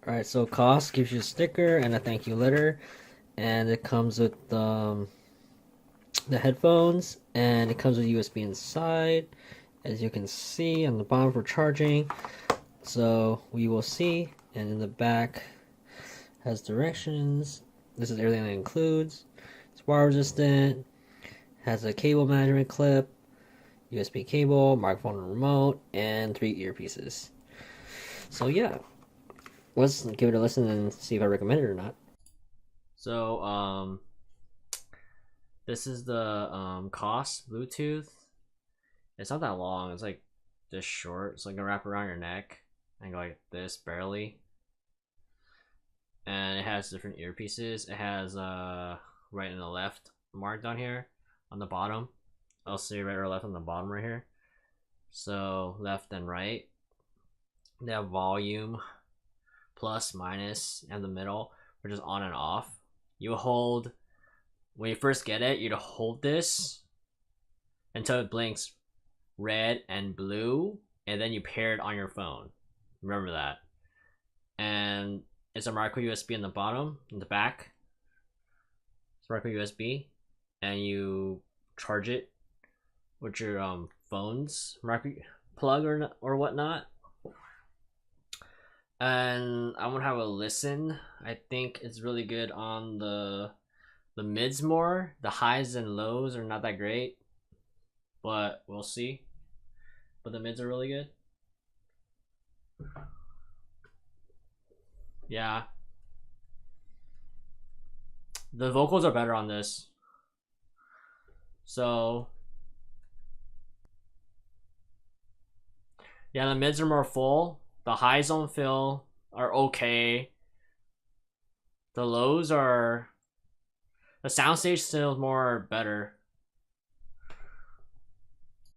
Alright, so Koss gives you a sticker and a thank you letter, and it comes with the headphones, and it comes with USB inside, as you can see on the bottom for charging. So we will see, and in the back has directions. This is everything that includes. It's water resistant, has a cable management clip, USB cable, microphone and remote, and 3 earpieces. So yeah, let's give it a listen and see if I recommend it or not. So this is the Koss Bluetooth. It's not that long. It's like this short. It's like gonna wrap around your neck and go like this barely. And it has different earpieces. It has right and the left marked on here on the bottom. I'll say right or left on the bottom right here. So left and right. They have volume, plus, minus, and the middle, which is on and off. You hold when you first get it. You'd hold this until it blinks red and blue, and then you pair it on your phone. Remember that. And it's a micro USB in the bottom, in the back. It's micro USB, and you charge it with your phone's micro plug or whatnot. And I'm gonna have a listen. I think it's really good on the mids more. The highs and lows are not that great, but we'll see. But the mids are really good. Yeah, the vocals are better on this. So yeah, the mids are more full. The highs don't feel are okay. The lows are, the soundstage still more better.